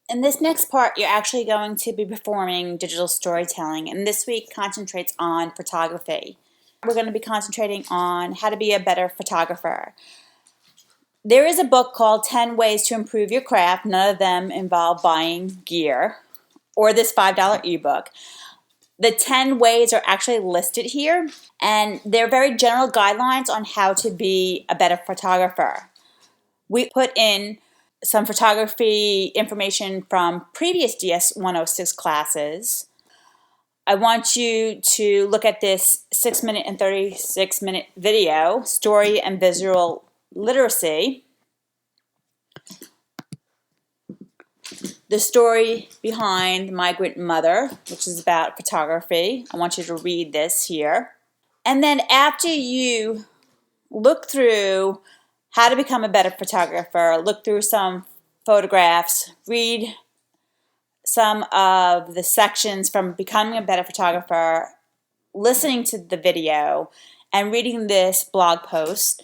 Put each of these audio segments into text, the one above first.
In this next part, you're actually going to be performing digital storytelling, and this week concentrates on photography. We're going to be concentrating on how to be a better photographer. There is a book called 10 Ways to Improve Your Craft. None of them involve buying gear or this $5 ebook. The 10 ways are actually listed here, and they're very general guidelines on how to be a better photographer. We put in some photography information from previous DS-106 classes. I want you to look at this 6-minute and 36-minute video, Story and Visual Literacy. The story behind Migrant Mother, which is about photography. I want you to read this here. And then after you look through how to become a better photographer, look through some photographs, read some of the sections from becoming a better photographer, listening to the video, and reading this blog post,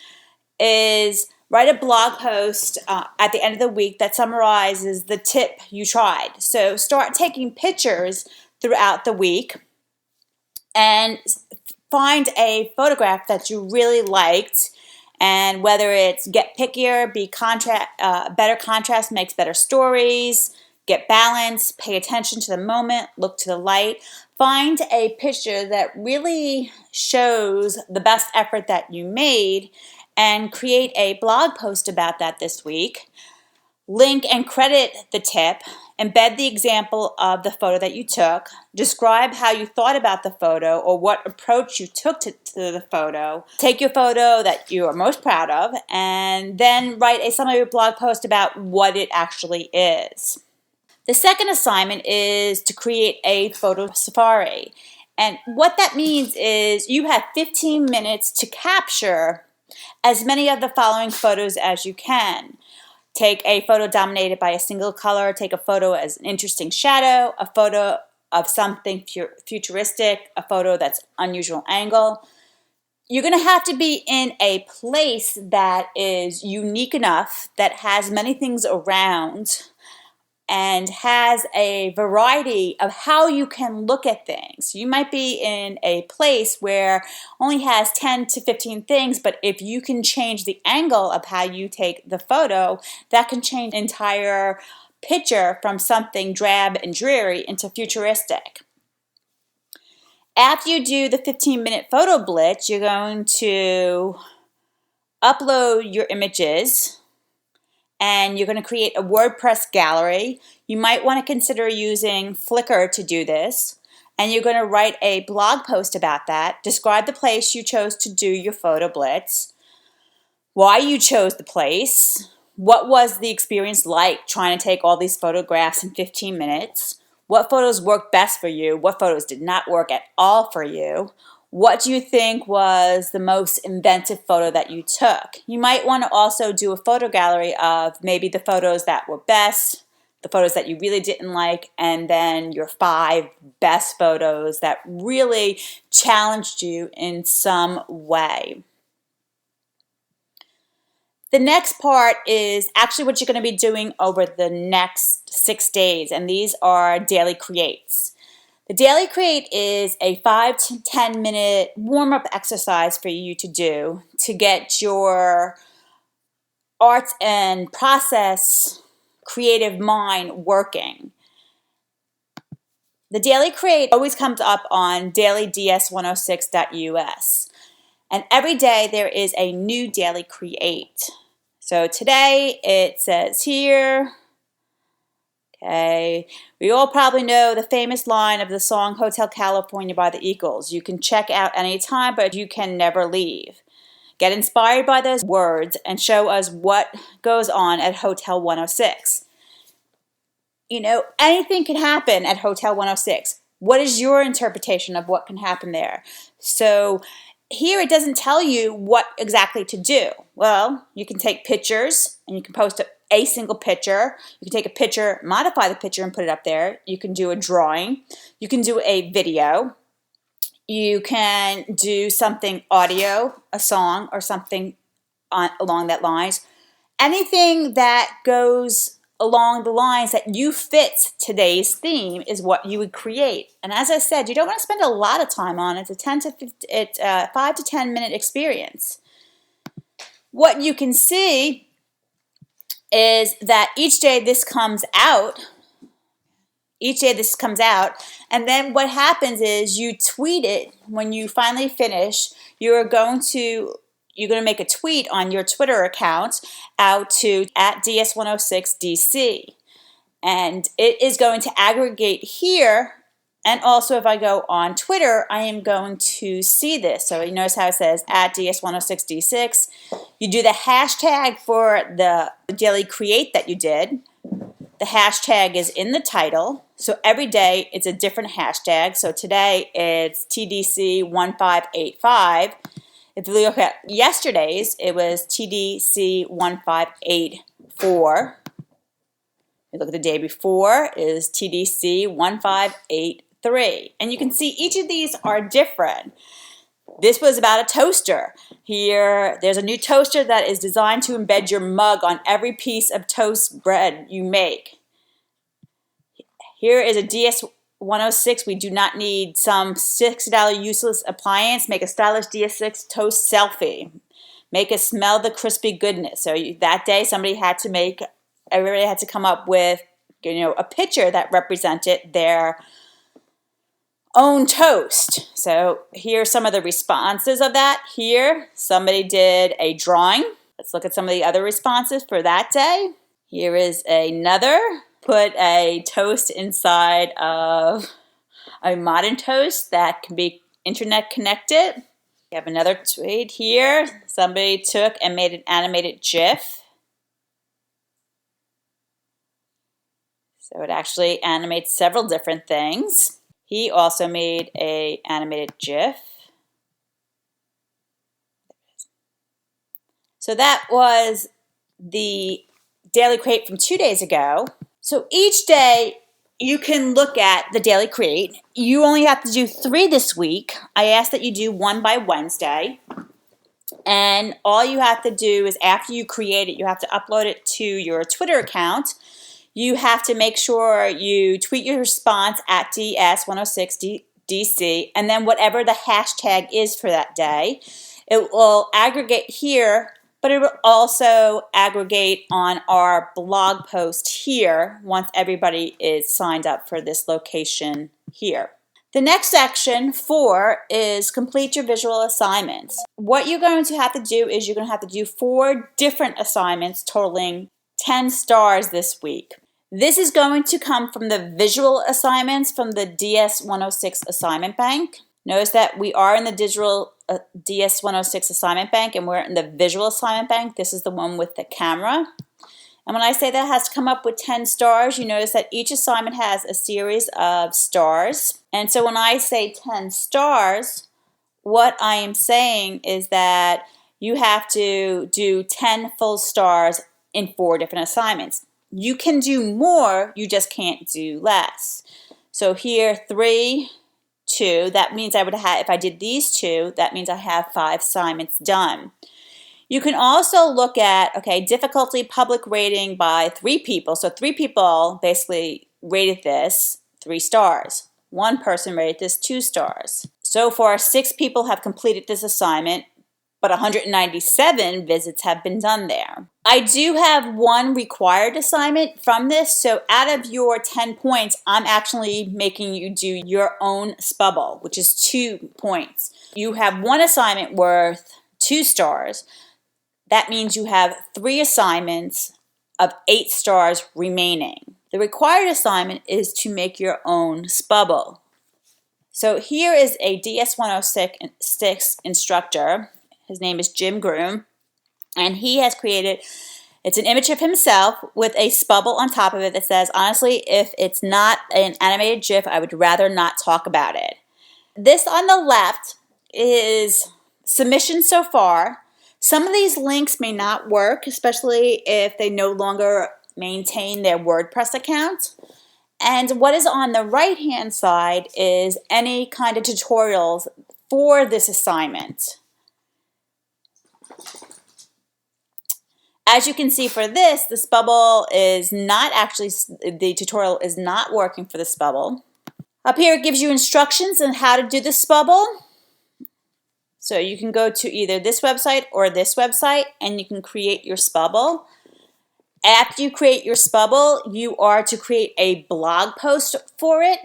is write a blog post at the end of the week that summarizes the tip you tried. So start taking pictures throughout the week and find a photograph that you really liked, and whether it's get pickier, better contrast makes better stories, get balance, pay attention to the moment, look to the light. Find a picture that really shows the best effort that you made and create a blog post about that this week. Link and credit the tip, embed the example of the photo that you took, describe how you thought about the photo or what approach you took to the photo. Take your photo that you are most proud of and then write a summary blog post about what it actually is. The second assignment is to create a photo safari. And what that means is you have 15 minutes to capture as many of the following photos as you can. Take a photo dominated by a single color, take a photo as an interesting shadow, a photo of something futuristic, a photo that's unusual angle. You're going to have to be in a place that is unique enough, that has many things around, and has a variety of how you can look at things. You might be in a place where only has 10 to 15 things, but if you can change the angle of how you take the photo, that can change the entire picture from something drab and dreary into futuristic. After you do the 15-minute photo blitz, you're going to upload your images, and you're going to create a WordPress gallery. You might want to consider using Flickr to do this. And you're going to write a blog post about that. Describe the place you chose to do your photo blitz, why you chose the place, what was the experience like trying to take all these photographs in 15 minutes, what photos worked best for you, what photos did not work at all for you. What do you think was the most inventive photo that you took? You might want to also do a photo gallery of maybe the photos that were best, the photos that you really didn't like, and then your 5 best photos that really challenged you in some way. The next part is actually what you're going to be doing over the next 6 days, and these are daily creates. The Daily Create is a 5 to 10 minute warm-up exercise for you to do to get your arts and process creative mind working. The Daily Create always comes up on dailyds106.us, and every day there is a new Daily Create. So today it says here, okay, we all probably know the famous line of the song Hotel California by the Eagles. You can check out anytime, but you can never leave. Get inspired by those words and show us what goes on at Hotel 106. You know, anything can happen at Hotel 106. What is your interpretation of what can happen there? So here it doesn't tell you what exactly to do. Well, you can take pictures and you can post a single picture. You can take a picture, modify the picture and put it up there. You can do a drawing. You can do a video. You can do something audio, a song or something along that lines. Anything that goes along the lines that you fit today's theme is what you would create. And as I said, you don't want to spend a lot of time on it. It's a 5 to 10 minute experience. What you can see is that each day this comes out, and then what happens is you tweet it. When you finally finish, you're going to make a tweet on your Twitter account out to @DS106DC. And it is going to aggregate here. And also if I go on Twitter, I am going to see this. So you notice how it says @DS106D6. You do the hashtag for the daily create that you did. The hashtag is in the title. So every day it's a different hashtag. So today it's TDC1585. If you look at yesterday's, it was TDC1584. You look at the day before, is TDC1583. And you can see each of these are different. This was about a toaster. Here, there's a new toaster that is designed to embed your mug on every piece of toast bread you make. Here is a DS106. We do not need some $60 useless appliance. Make a stylish DS6 toast selfie. Make it smell the crispy goodness. So that day, everybody had to come up with, a picture that represented their own toast. So here's some of the responses of that. Here, somebody did a drawing. Let's look at some of the other responses for that day. Here is another. Put a toast inside of a modern toast that can be internet connected. We have another tweet here. Somebody took and made an animated GIF. So it actually animates several different things. He also made an animated GIF. So that was the Daily Create from 2 days ago. So each day you can look at the Daily Create. You only have to do 3 this week. I ask that you do 1 by Wednesday. And all you have to do is after you create it, you have to upload it to your Twitter account. You have to make sure you tweet your response at DS106DC, and then whatever the hashtag is for that day. It will aggregate here, but it will also aggregate on our blog post here once everybody is signed up for this location here. The next section 4 is complete your visual assignments. What you're going to have to do is you're going to have to do 4 different assignments totaling 10 stars this week. This is going to come from the visual assignments from the DS106 assignment bank. Notice that we are in the digital DS106 assignment bank and we're in the visual assignment bank. This is the one with the camera. And when I say that has to come up with 10 stars, you notice that each assignment has a series of stars. And so when I say 10 stars, what I am saying is that you have to do 10 full stars in 4 different assignments. You can do more, you just can't do less. So here, 3, 2, that means I would have, if I did these 2, that means I have 5 assignments done. You can also look at, difficulty public rating by 3 people. So 3 people basically rated this 3 stars. 1 person rated this 2 stars. So far, 6 people have completed this assignment, but 197 visits have been done there. I do have 1 required assignment from this, so out of your 10 points, I'm actually making you do your own Spubble, which is 2 points. You have 1 assignment worth 2 stars. That means you have 3 assignments of 8 stars remaining. The required assignment is to make your own Spubble. So here is a DS106 instructor. His name is Jim Groom, and he has created, it's an image of himself with a Spubble on top of it that says, honestly, if it's not an animated GIF, I would rather not talk about it. This on the left is submissions so far. Some of these links may not work, especially if they no longer maintain their WordPress account. And what is on the right-hand side is any kind of tutorials for this assignment. As you can see for this bubble is not actually, the tutorial is not working for this bubble. Up here it gives you instructions on how to do this bubble. So you can go to either this website or this website and you can create your bubble. After you create your bubble, you are to create a blog post for it.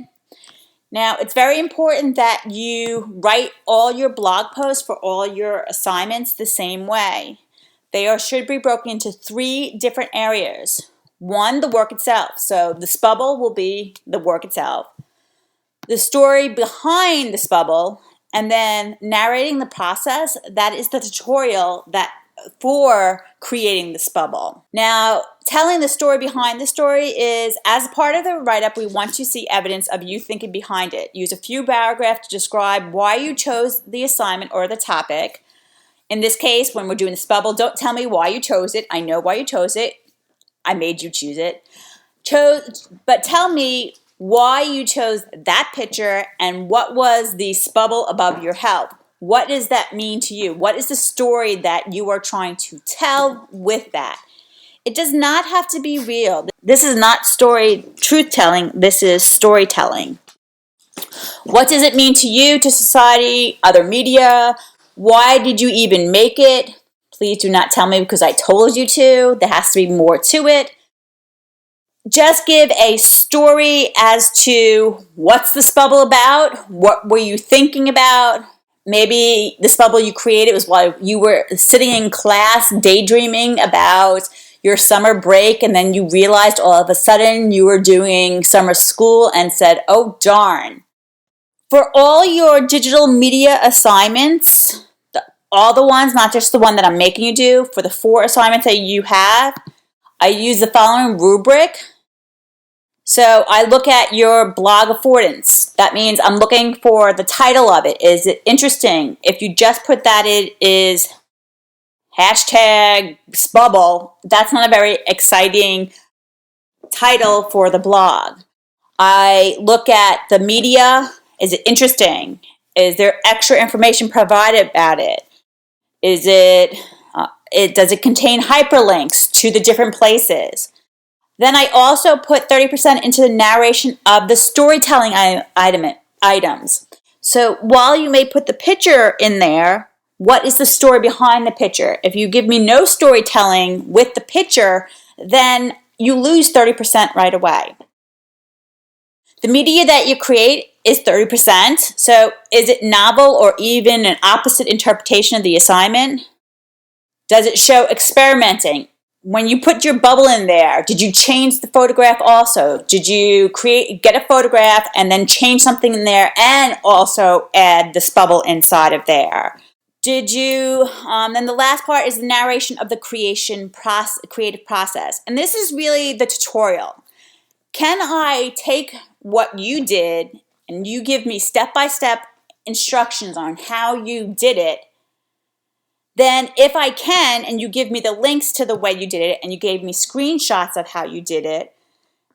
Now, it's very important that you write all your blog posts for all your assignments the same way. They should be broken into 3 different areas. 1, the work itself. So this bubble will be the work itself. The story behind this bubble, and then narrating the process, that is the tutorial for creating this bubble. Now, telling the story behind the story is, as part of the write-up, we want to see evidence of you thinking behind it. Use a few paragraphs to describe why you chose the assignment or the topic. In this case, when we're doing this bubble, don't tell me why you chose it. I know why you chose it. I made you choose it. But tell me why you chose that picture and what was the bubble above your head. What does that mean to you? What is the story that you are trying to tell with that? It does not have to be real. This is not truth-telling. This is storytelling. What does it mean to you, to society, other media? Why did you even make it? Please do not tell me because I told you to. There has to be more to it. Just give a story as to what's this bubble about? What were you thinking about? Maybe this bubble you created was while you were sitting in class daydreaming about your summer break, and then you realized all of a sudden you were doing summer school and said, oh darn. For all your digital media assignments, all the ones, not just the one that I'm making you do, for the 4 assignments that you have, I use the following rubric. So I look at your blog affordance. That means I'm looking for the title of it. Is it interesting? If you just put that it is hashtag bubble, that's not a very exciting title for the blog. I look at the media. Is it interesting? Is there extra information provided about it? Does it contain hyperlinks to the different places? Then I also put 30% into the narration of the storytelling items. So while you may put the picture in there, what is the story behind the picture? If you give me no storytelling with the picture, then you lose 30% right away. The media that you create is 30%. So is it novel or even an opposite interpretation of the assignment? Does it show experimenting? When you put your bubble in there, did you change the photograph also? Did you get a photograph and then change something in there and also add this bubble inside of there? Did you, then the last part is the narration of the creative process. And this is really the tutorial. Can I take what you did and you give me step-by-step instructions on how you did it? Then if I can, and you give me the links to the way you did it, and you gave me screenshots of how you did it,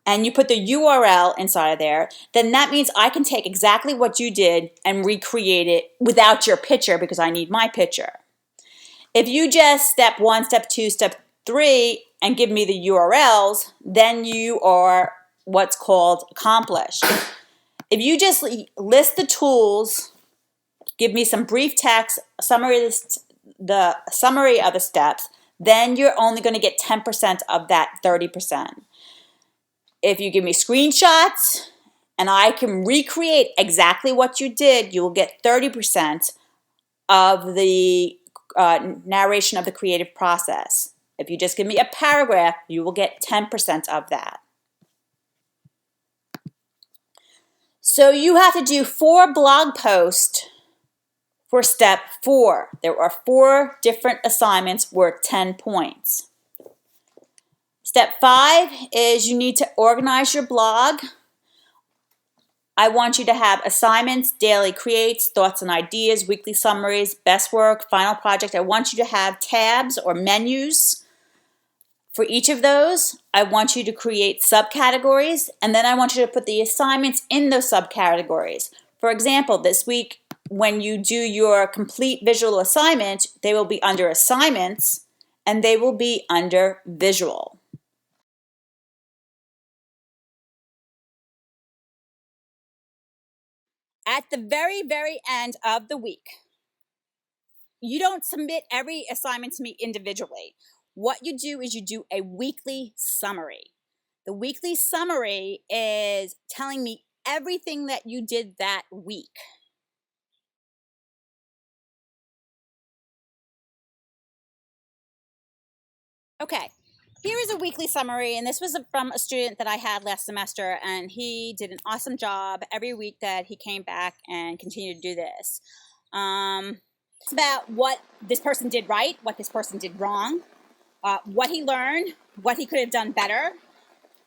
and you put the URL inside of there, then that means I can take exactly what you did and recreate it without your picture because I need my picture. If you just step 1, step 2, step 3, and give me the URLs, then you are what's called accomplished. If you just list the tools, give me some brief text, the summary of the steps, then you're only going to get 10% of that 30%. If you give me screenshots and I can recreate exactly what you did, you will get 30% of the narration of the creative process. If you just give me a paragraph, you will get 10% of that. So you have to do 4 blog posts for step 4. There are 4 different assignments worth 10 points. Step 5 is you need to organize your blog. I want you to have assignments, daily creates, thoughts and ideas, weekly summaries, best work, final project. I want you to have tabs or menus for each of those. I want you to create subcategories, and then I want you to put the assignments in those subcategories. For example, this week, when you do your complete visual assignment, they will be under assignments, and they will be under visual. At the very, very end of the week, you don't submit every assignment to me individually. What you do is you do a weekly summary. The weekly summary is telling me everything that you did that week. Okay, here is a weekly summary, and this was from a student that I had last semester, and he did an awesome job every week that he came back and continued to do this. It's about what this person did right, what this person did wrong, what he learned, what he could have done better,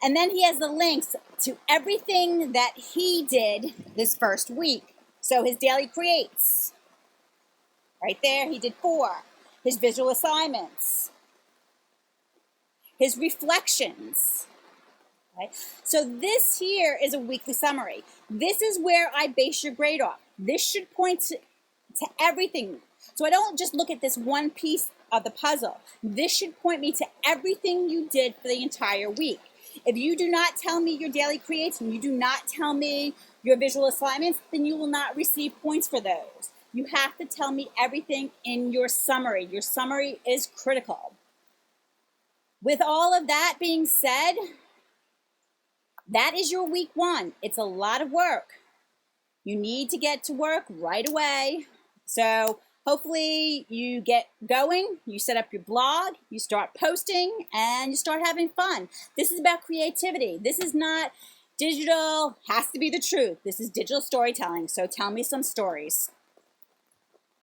and then he has the links to everything that he did this first week. So his daily creates, right there, he did 4. His visual assignments, his reflections, right? So this here is a weekly summary. This is where I base your grade off. This should point to everything. So I don't just look at this one piece of the puzzle. This should point me to everything you did for the entire week. If you do not tell me your daily creates and you do not tell me your visual assignments, then you will not receive points for those. You have to tell me everything in your summary. Your summary is critical. With all of that being said, that is your week 1. It's a lot of work. You need to get to work right away. So hopefully you get going, you set up your blog, you start posting, and you start having fun. This is about creativity. This is not digital, has to be the truth. This is digital storytelling. So tell me some stories.